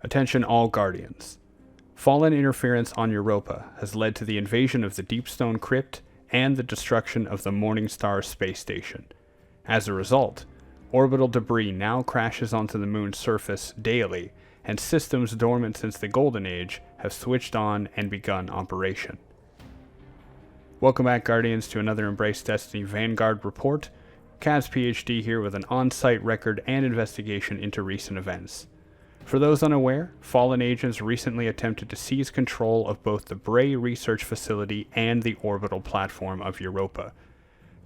Attention all Guardians. Fallen interference on Europa has led to the invasion of the Deep Stone Crypt and the destruction of the Morningstar space station. As a result, orbital debris now crashes onto the moon's surface daily, and systems dormant since the Golden Age have switched on and begun operation. Welcome back, Guardians, to another Embrace Destiny Vanguard report. Kaz PhD here with an on-site record and investigation into recent events. For those unaware, Fallen agents recently attempted to seize control of both the Bray research facility and the orbital platform of Europa.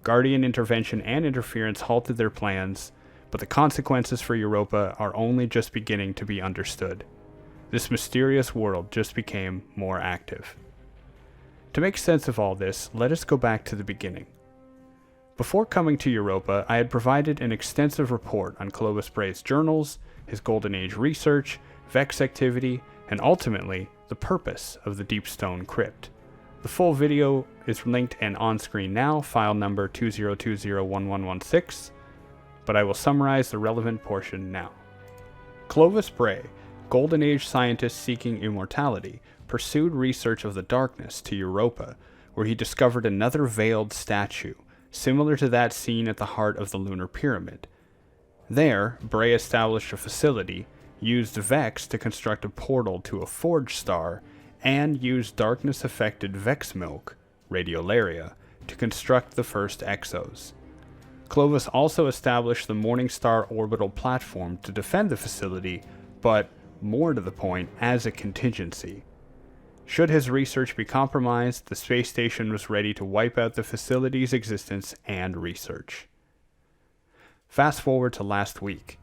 Guardian intervention and interference halted their plans, but the consequences for Europa are only just beginning to be understood. This mysterious world just became more active. To make sense of all this, let us go back to the beginning. Before coming to Europa, I had provided an extensive report on Clovis Bray's journals, his Golden Age research, Vex activity, and ultimately, the purpose of the Deep Stone Crypt. The full video is linked and on screen now, file number 20201116, but I will summarize the relevant portion now. Clovis Bray, Golden Age scientist seeking immortality, pursued research of the darkness to Europa, where he discovered another veiled statue, similar to that seen at the heart of the lunar pyramid. There, Bray established a facility, used Vex to construct a portal to a forge star, and used darkness-affected Vex milk, radiolaria, to construct the first exos. Clovis also established the Morningstar orbital platform to defend the facility, but, more to the point, as a contingency. Should his research be compromised, the space station was ready to wipe out the facility's existence and research. Fast forward to last week.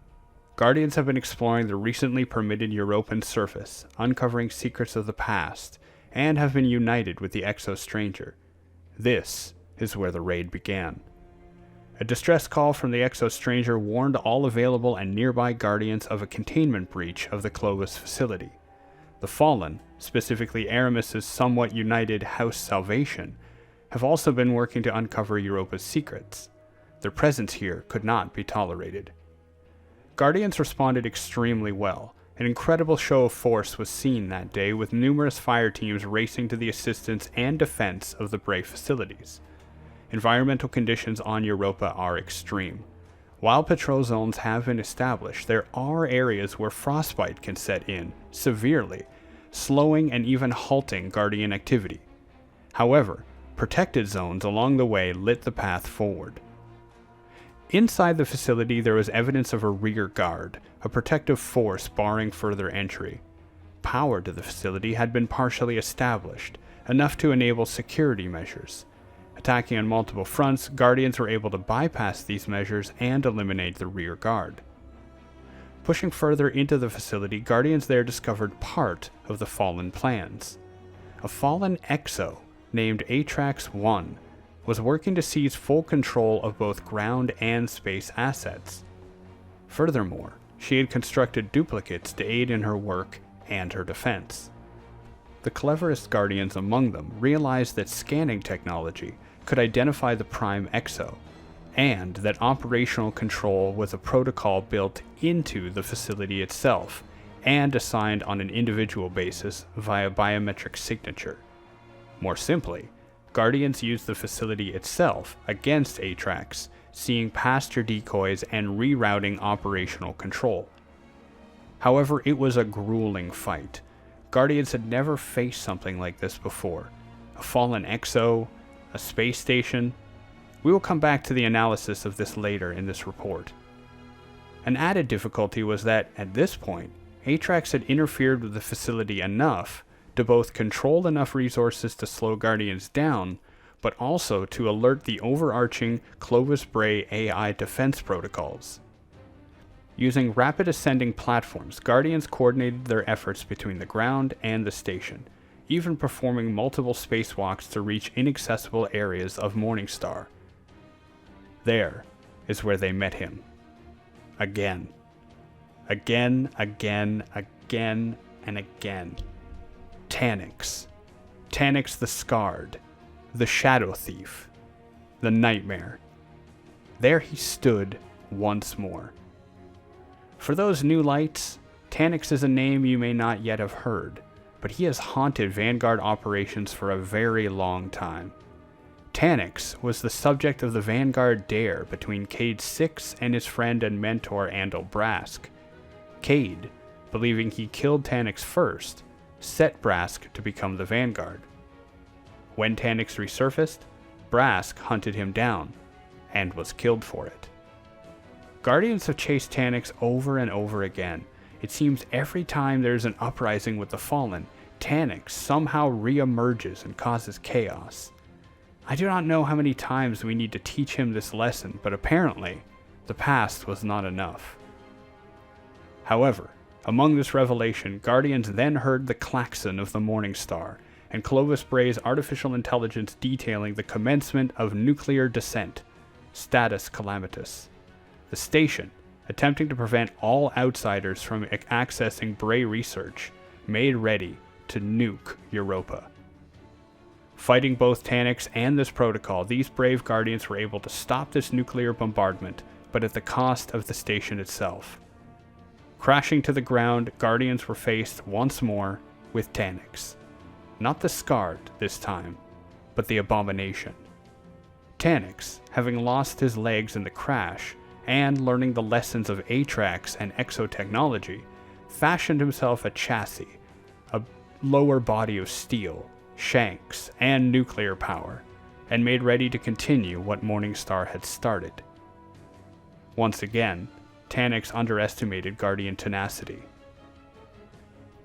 Guardians have been exploring the recently permitted Europan surface, uncovering secrets of the past, and have been united with the Exo Stranger. This is where the raid began. A distress call from the Exo Stranger warned all available and nearby Guardians of a containment breach of the Clovis facility. The Fallen, specifically Aramis's somewhat united House Salvation, have also been working to uncover Europa's secrets. Their presence here could not be tolerated. Guardians responded extremely well. An incredible show of force was seen that day, with numerous fire teams racing to the assistance and defense of the Bray facilities. Environmental conditions on Europa are extreme. While patrol zones have been established, there are areas where frostbite can set in severely, slowing and even halting Guardian activity. However, protected zones along the way lit the path forward. Inside the facility, there was evidence of a rear guard, a protective force barring further entry. Power to the facility had been partially established, enough to enable security measures. Attacking on multiple fronts, Guardians were able to bypass these measures and eliminate the rear guard. Pushing further into the facility, Guardians there discovered part of the Fallen plans. A Fallen Exo, named Atrax-1, was working to seize full control of both ground and space assets. Furthermore, she had constructed duplicates to aid in her work and her defense. The cleverest Guardians among them realized that scanning technology could identify the Prime Exo, and that operational control was a protocol built into the facility itself and assigned on an individual basis via biometric signature. More simply, Guardians used the facility itself against Atrax, seeing past her decoys and rerouting operational control. However, it was a grueling fight. Guardians had never faced something like this before. A Fallen Exo, a space station. We will come back to the analysis of this later in this report. An added difficulty was that, at this point, Atrax had interfered with the facility enough to both control enough resources to slow Guardians down, but also to alert the overarching Clovis Bray AI defense protocols. Using rapid ascending platforms, Guardians coordinated their efforts between the ground and the station, even performing multiple spacewalks to reach inaccessible areas of Morningstar. There is where they met him. Again. Again, and again. Tannix. Tannix the Scarred. The Shadow Thief. The Nightmare. There he stood once more. For those new lights, Tannix is a name you may not yet have heard, but he has haunted Vanguard operations for a very long time. Tannix was the subject of the Vanguard dare between Cade Six and his friend and mentor Andal Brask. Cade, believing he killed Tannix first, set Brask to become the Vanguard. When Tannix resurfaced, Brask hunted him down, and was killed for it. Guardians have chased Tannix over and over again. It seems every time there's an uprising with the Fallen, Tannix somehow re-emerges and causes chaos. I do not know how many times we need to teach him this lesson, but apparently, the past was not enough. However, among this revelation, Guardians then heard the klaxon of the Morning Star, and Clovis Bray's artificial intelligence detailing the commencement of nuclear descent, status calamitous. The station, attempting to prevent all outsiders from accessing Bray research, made ready to nuke Europa. Fighting both Tannix and this protocol, these brave Guardians were able to stop this nuclear bombardment, but at the cost of the station itself. Crashing to the ground, Guardians were faced once more with Tannix. Not the Scarred this time, but the Abomination. Tannix, having lost his legs in the crash, and learning the lessons of Atrax and exotechnology, fashioned himself a chassis, a lower body of steel, shanks, and nuclear power, and made ready to continue what Morningstar had started. Once again, Tannix underestimated Guardian tenacity.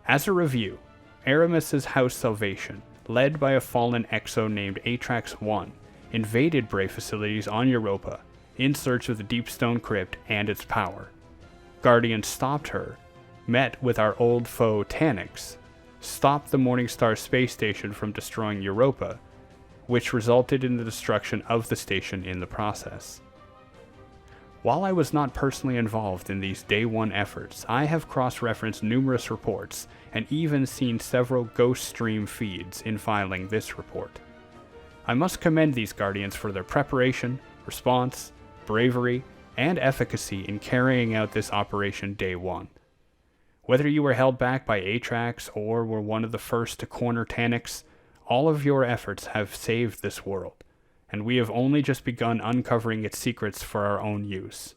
As a review, Aramis's House Salvation, led by a fallen exo named Atrax-1, invaded Bray facilities on Europa in search of the Deep Stone Crypt and its power. Guardians stopped her, met with our old foe Tannix, stopped the Morningstar space station from destroying Europa, which resulted in the destruction of the station in the process. While I was not personally involved in these Day 1 efforts, I have cross-referenced numerous reports and even seen several ghost stream feeds in filing this report. I must commend these Guardians for their preparation, response, bravery, and efficacy in carrying out this Operation Day 1. Whether you were held back by Atrax or were one of the first to corner Tannix, all of your efforts have saved this world, and we have only just begun uncovering its secrets for our own use.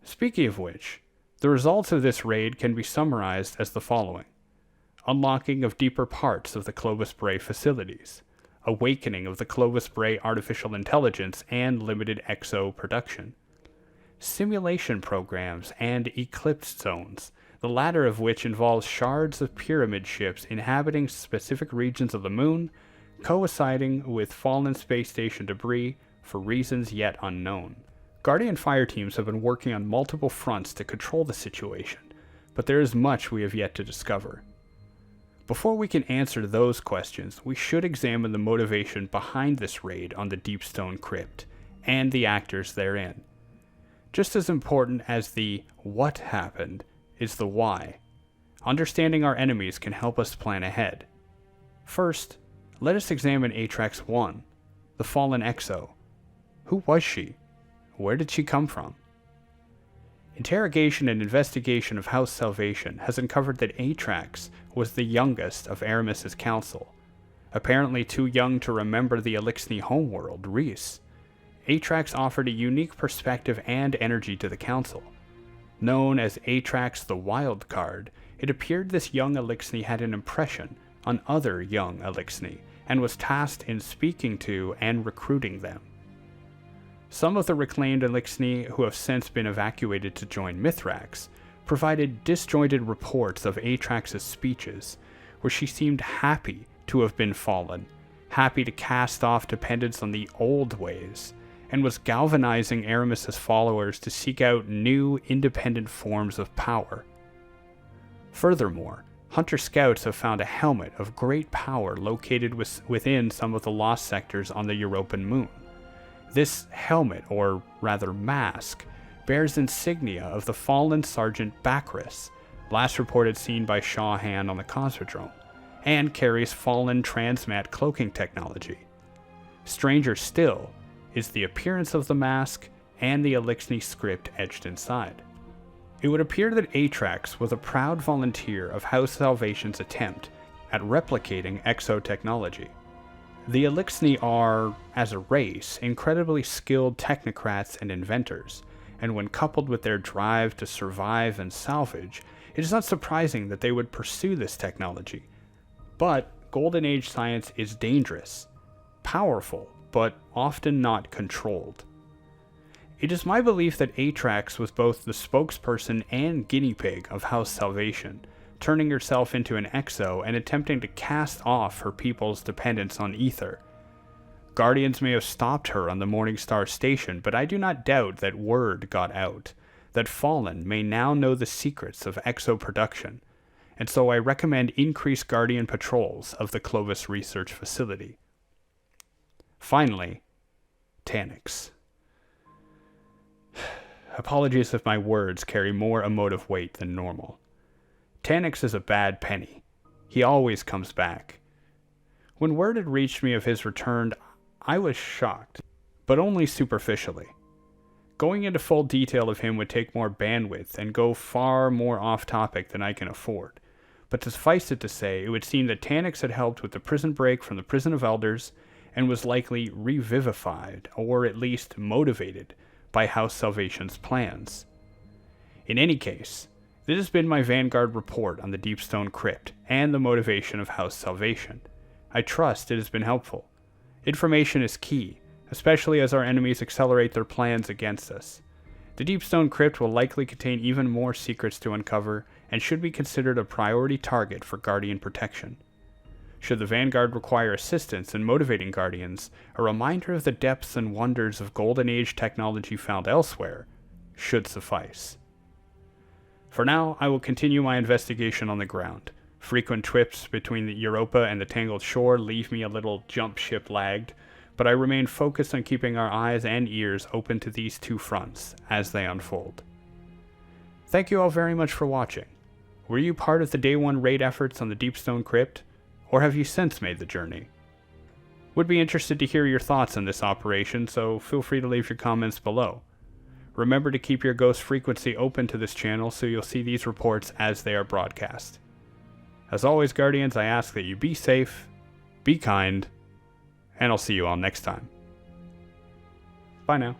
Speaking of which, the results of this raid can be summarized as the following: unlocking of deeper parts of the Clovis Bray facilities, awakening of the Clovis Bray artificial intelligence and limited exo production, simulation programs and eclipse zones, the latter of which involves shards of pyramid ships inhabiting specific regions of the moon, coinciding with fallen space station debris for reasons yet unknown. Guardian fire teams have been working on multiple fronts to control the situation, but there is much we have yet to discover. Before we can answer those questions, we should examine the motivation behind this raid on the Deep Stone Crypt, and the actors therein. Just as important as the what happened is the why. Understanding our enemies can help us plan ahead. First, let us examine Atrax-1, the fallen exo. Who was she? Where did she come from? Interrogation and investigation of House Salvation has uncovered that Atrax was the youngest of Aramis's council, apparently too young to remember the Elixni homeworld, Reese. Atrax offered a unique perspective and energy to the council. Known as Atrax the Wild Card, it appeared this young Elixni had an impression on other young Elixni, and was tasked in speaking to and recruiting them. Some of the reclaimed Elixni, who have since been evacuated to join Mithrax, provided disjointed reports of Atrax's speeches, where she seemed happy to have been fallen, happy to cast off dependence on the old ways, and was galvanizing Aramis's followers to seek out new, independent forms of power. Furthermore, Hunter Scouts have found a helmet of great power located within some of the lost sectors on the Europan moon. This helmet, or rather mask, bears insignia of the fallen Sergeant Bacchus, last reported seen by Shawhan on the Cosmodrome, and carries fallen transmat cloaking technology. Stranger still is the appearance of the mask and the Elixni script etched inside. It would appear that Atrax was a proud volunteer of House Salvation's attempt at replicating exotechnology. The Elixni are, as a race, incredibly skilled technocrats and inventors, and when coupled with their drive to survive and salvage, it is not surprising that they would pursue this technology. But Golden Age science is dangerous, powerful, but often not controlled. It is my belief that Atrax was both the spokesperson and guinea pig of House Salvation, turning herself into an exo and attempting to cast off her people's dependence on ether. Guardians may have stopped her on the Morningstar station, but I do not doubt that word got out, that Fallen may now know the secrets of exo production, and so I recommend increased Guardian patrols of the Clovis Research Facility. Finally, Tannix. Apologies if my words carry more emotive weight than normal. Tannix is a bad penny. He always comes back. When word had reached me of his return, I was shocked, but only superficially. Going into full detail of him would take more bandwidth and go far more off-topic than I can afford. But suffice it to say, it would seem that Tannix had helped with the prison break from the Prison of Elders and was likely revivified, or at least motivated, by House Salvation's plans. In any case, this has been my Vanguard report on the Deep Stone Crypt and the motivation of House Salvation. I trust it has been helpful. Information is key, especially as our enemies accelerate their plans against us. The Deep Stone Crypt will likely contain even more secrets to uncover and should be considered a priority target for Guardian protection. Should the Vanguard require assistance in motivating Guardians, a reminder of the depths and wonders of Golden Age technology found elsewhere should suffice. For now, I will continue my investigation on the ground. Frequent trips between the Europa and the Tangled Shore leave me a little jump ship lagged, but I remain focused on keeping our eyes and ears open to these two fronts as they unfold. Thank you all very much for watching. Were you part of the Day 1 raid efforts on the Deep Stone Crypt, or have you since made the journey? Would be interested to hear your thoughts on this operation, so feel free to leave your comments below. Remember to keep your ghost frequency open to this channel so you'll see these reports as they are broadcast. As always, Guardians, I ask that you be safe, be kind, and I'll see you all next time. Bye now.